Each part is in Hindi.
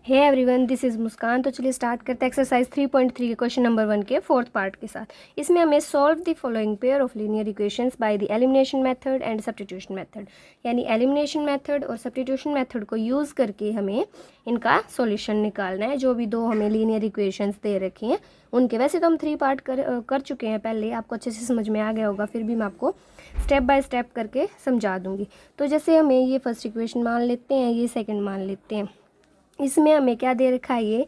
हे एवरीवन, दिस इज़ मुस्कान। तो चलिए स्टार्ट करते हैं एक्सरसाइज 3.3 के क्वेश्चन नंबर 1 के फोर्थ पार्ट के साथ। इसमें हमें solve the following pair of linear equations by the elimination method and substitution method, यानी एलिमिनेशन मेथड और सब्स्टिट्यूशन मेथड को यूज़ करके हमें इनका सॉल्यूशन निकालना है। जो भी दो हमें लीनियर इक्वेशंस दे रखी हैं उनके, वैसे तो हम 3 पार्ट कर चुके हैं पहले, आपको अच्छे से समझ में आ गया होगा, फिर भी मैं आपको स्टेप बाय स्टेप करके समझा दूँगी। तो जैसे हमें ये फर्स्ट इक्वेशन मान लेते हैं, ये सेकेंड मान लेते हैं। इसमें हमें क्या दे रखा है, ये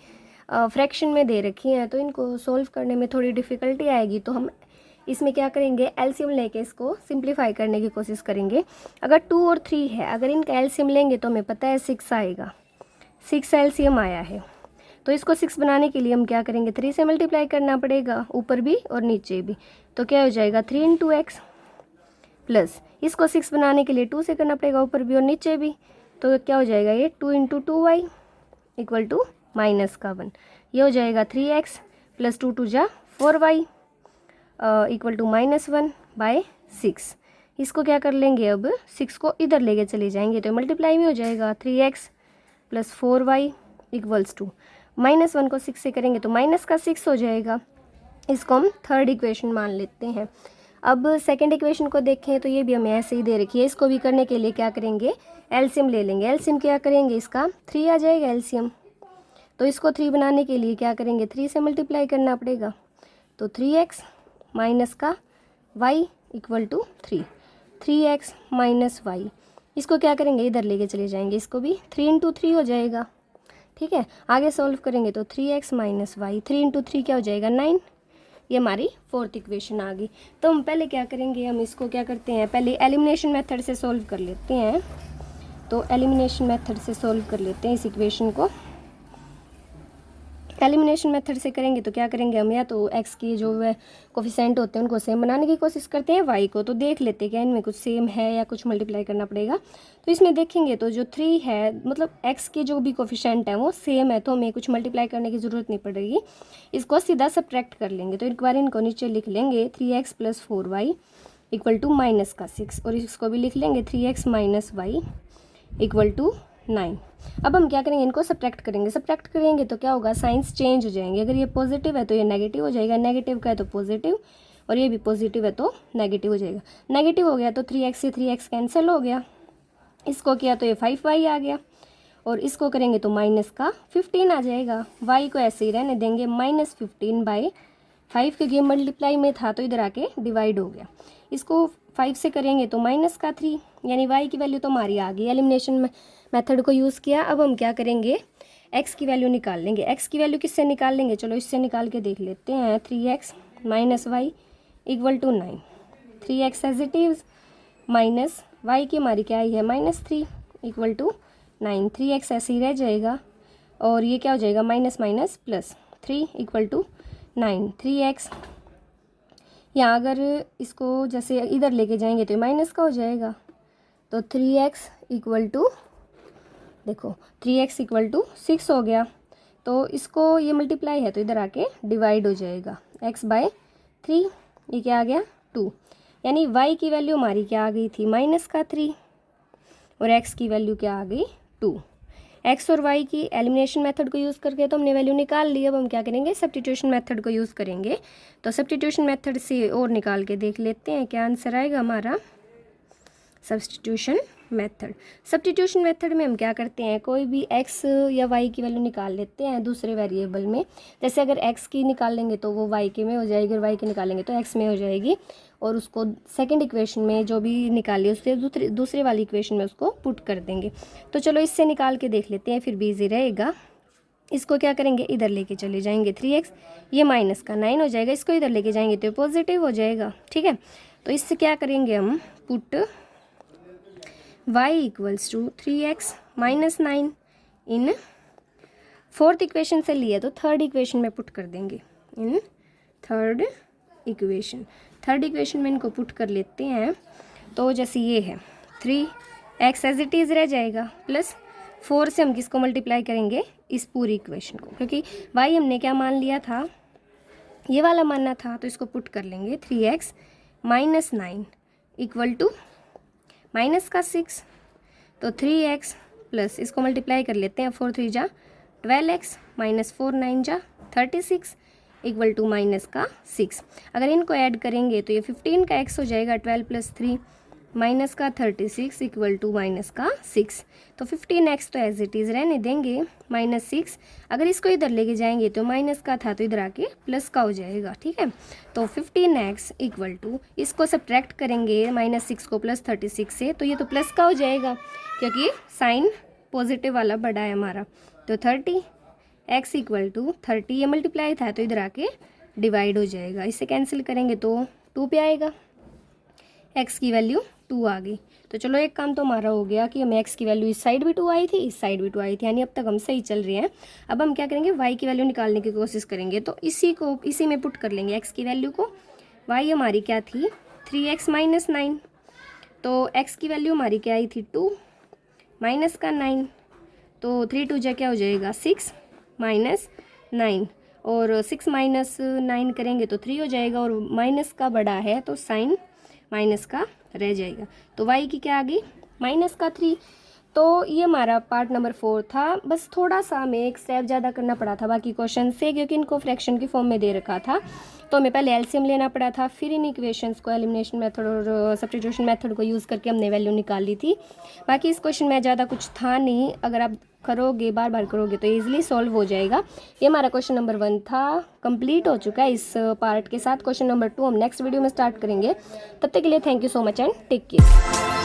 फ्रैक्शन में दे रखी हैं, तो इनको सॉल्व करने में थोड़ी डिफ़िकल्टी आएगी। तो हम इसमें क्या करेंगे, एलसीएम लेके इसको सिंप्लीफाई करने की कोशिश करेंगे। अगर 2 और 3 है, अगर इनका एलसीएम लेंगे तो हमें पता है 6 आएगा। 6 एलसीएम आया है, तो इसको 6 बनाने के लिए हम क्या करेंगे, 3 से मल्टीप्लाई करना पड़ेगा, ऊपर भी और नीचे भी। तो क्या हो जाएगा 3 इंटू एक्स, प्लस इसको 6 बनाने के लिए 2 से करना पड़ेगा, ऊपर भी और नीचे भी। तो क्या हो जाएगा, ये 2 इंटू 2y इक्वल टू -1। ये हो जाएगा 3x प्लस 2 2 जा 4y इक्वल टू -1/6। इसको क्या कर लेंगे, अब 6 को इधर लेके चले जाएंगे तो मल्टीप्लाई में हो जाएगा 3x plus 4y equals to -1 को 6 से करेंगे तो -6 हो जाएगा। इसको हम थर्ड इक्वेशन मान लेते हैं। अब सेकंड इक्वेशन को देखें तो ये भी हमें ऐसे ही दे रखी है। इसको भी करने के लिए क्या करेंगे, एलसीएम ले लेंगे। एलसीएम क्या करेंगे, इसका 3 आ जाएगा एलसीएम। तो इसको 3 बनाने के लिए क्या करेंगे, 3 से मल्टीप्लाई करना पड़ेगा। तो 3x माइनस का y equal to 3x minus y. इसको क्या करेंगे, इधर लेके चले जाएंगे, इसको भी 3 इंटू 3 हो जाएगा। ठीक है, आगे सॉल्व करेंगे तो 3x माइनस वाई, 3 इंटू 3 क्या हो जाएगा 9। ये हमारी फोर्थ इक्वेशन आ गई। तो हम पहले क्या करेंगे, हम इसको क्या करते हैं, पहले एलिमिनेशन मेथड से सॉल्व कर लेते हैं। तो एलिमिनेशन मेथड से सॉल्व कर लेते हैं इस इक्वेशन को। एलिमिनेशन मेथड से करेंगे तो क्या करेंगे, हम या तो x की जो है कोफिशिएंट होते हैं उनको सेम बनाने की कोशिश करते हैं, y को तो देख लेते हैं क्या इनमें कुछ सेम है या कुछ मल्टीप्लाई करना पड़ेगा। तो इसमें देखेंगे तो जो 3 है, मतलब x के जो भी कोफिशिएंट है वो सेम है, तो हमें कुछ मल्टीप्लाई करने की ज़रूरत नहीं पड़ेगी। इसको सीधा सब्ट्रैक्ट कर लेंगे। तो एक बार इनको नीचे लिख लेंगे, 3x plus 4y equal to -6, और इसको भी लिख लेंगे 3x minus y equal to 9। अब हम क्या करेंगे, इनको सब्ट्रैक्ट करेंगे। सब्ट्रैक्ट करेंगे तो क्या होगा, साइंस चेंज हो जाएंगे। अगर ये पॉजिटिव है तो ये नेगेटिव हो जाएगा, नेगेटिव का है तो पॉजिटिव, और ये भी पॉजिटिव है तो नेगेटिव हो जाएगा। नेगेटिव हो गया तो 3x से 3x कैंसिल हो गया। इसको किया तो ये 5y आ गया, और इसको करेंगे तो -15 आ जाएगा। y को ऐसे ही रहने देंगे, -15/5, क्योंकि मल्टीप्लाई में था तो इधर आके डिवाइड हो गया। इसको 5 से करेंगे तो -3, यानी y की वैल्यू तो हमारी आ गई। एलिमिनेशन मेथड को यूज़ किया। अब हम क्या करेंगे, x की वैल्यू निकाल लेंगे। x की वैल्यू किससे निकाल लेंगे, चलो इससे निकाल के देख लेते हैं। 3x minus y equal to 9। 3x as it is minus y की हमारी क्या आई है -3 इक्वल टू 9। 3x ऐसे ही रह जाएगा, और ये क्या हो जाएगा, minus minus plus 3 equal to 9। 3x यहाँ अगर इसको जैसे इधर लेके जाएंगे तो माइनस का हो जाएगा। तो 3x इक्वल टू, देखो 3x इक्वल टू 6 हो गया। तो इसको ये मल्टीप्लाई है तो इधर आके डिवाइड हो जाएगा, x/3। ये क्या आ गया 2, यानी y की वैल्यू हमारी क्या आ गई थी, -3, और x की वैल्यू क्या आ गई 2। x और y की एलिमिनेशन मेथड को यूज़ करके तो हमने वैल्यू निकाल ली। अब हम क्या करेंगे, सब्स्टिट्यूशन मेथड को यूज़ करेंगे। तो सब्स्टिट्यूशन मेथड से और निकाल के देख लेते हैं क्या आंसर आएगा हमारा। सब्स्टिट्यूशन मेथड में हम क्या करते हैं, कोई भी x या y की वैल्यू निकाल लेते हैं दूसरे वेरिएबल में। जैसे अगर x की निकाल लेंगे तो वो y के में हो जाएगी, और y की निकालेंगे तो x में हो जाएगी, और उसको सेकंड इक्वेशन में जो भी निकाली उससे दूसरे वाली इक्वेशन में उसको पुट कर देंगे। तो चलो इससे निकाल के देख लेते हैं, फिर भी ईजी रहेगा। इसको क्या करेंगे, इधर लेके चले जाएंगे 3x, ये -9 हो जाएगा। इसको इधर लेके जाएंगे तो पॉजिटिव हो जाएगा। ठीक है, तो इससे क्या करेंगे हम, put y equals to 3x minus 9 in fourth equation से लिए तो थर्ड इक्वेशन में पुट कर देंगे। इन थर्ड इक्वेशन में इनको पुट कर लेते हैं। तो जैसे ये है 3x एज इट इज़ रह जाएगा, प्लस 4 से हम किसको मल्टीप्लाई करेंगे, इस पूरी इक्वेशन को, क्योंकि y हमने क्या मान लिया था, ये वाला मानना था। तो इसको पुट कर लेंगे 3x माइनस 9 इक्वल टू -6, तो 3x प्लस इसको मल्टीप्लाई कर लेते हैं, 4 3 जा 12x माइनस 4 9 जा 36 इक्वल टू माइनस का 6। अगर इनको ऐड करेंगे तो ये 15 का x हो जाएगा 12 प्लस 3 माइनस का 36 इक्वल टू माइनस का 6। तो 15x तो एज इट इज़ रहने देंगे माइनस 6। अगर इसको इधर लेके जाएंगे तो माइनस का था तो इधर आके प्लस का हो जाएगा, ठीक है। तो 15x इक्वल टू, इसको सब्ट्रैक्ट करेंगे माइनस 6 को प्लस 36 से, तो ये तो प्लस का हो जाएगा क्योंकि साइन पॉजिटिव वाला बड़ा है हमारा। तो 30x इक्वल टू 30, ये मल्टीप्लाई था तो इधर आके डिवाइड हो जाएगा। इसे कैंसिल करेंगे तो 2 पे आएगा, x की वैल्यू 2 आ गई। तो चलो एक काम तो हमारा हो गया कि हमें x की वैल्यू इस साइड भी 2 आई थी, इस साइड भी 2 आई थी, यानी अब तक हम सही चल रहे हैं। अब हम क्या करेंगे, y की वैल्यू निकालने की कोशिश करेंगे। तो इसी में पुट कर लेंगे x की वैल्यू को। y हमारी क्या थी 3x माइनस 9, तो x की वैल्यू हमारी क्या आई थी 2 माइनस का 9, तो 3 2 जा क्या हो जाएगा 6 माइनस 9, और 6 माइनस 9 करेंगे तो 3 हो जाएगा, और माइनस का बड़ा है तो साइन माइनस का रह जाएगा। तो y की क्या आ गई माइनस का 3। तो ये हमारा पार्ट नंबर 4 था। बस थोड़ा सा हमें एक स्टेप ज़्यादा करना पड़ा था बाकी क्वेश्चन से, क्योंकि इनको फ्रैक्शन की फॉर्म में दे रखा था, तो हमें पहले एलसीएम लेना पड़ा था, फिर इन इक्वेशंस को एलिमिनेशन मेथड और सब्स्टिट्यूशन मेथड को यूज़ करके हमने वैल्यू निकाली थी। बाकी इस क्वेश्चन में ज़्यादा कुछ था नहीं, अगर आप करोगे बार बार करोगे तो ईजिली सॉल्व हो जाएगा। ये हमारा क्वेश्चन नंबर 1 था, कंप्लीट हो चुका है इस पार्ट के साथ। क्वेश्चन नंबर 2 हम नेक्स्ट वीडियो में स्टार्ट करेंगे। तब तक के लिए thank you so much and take care.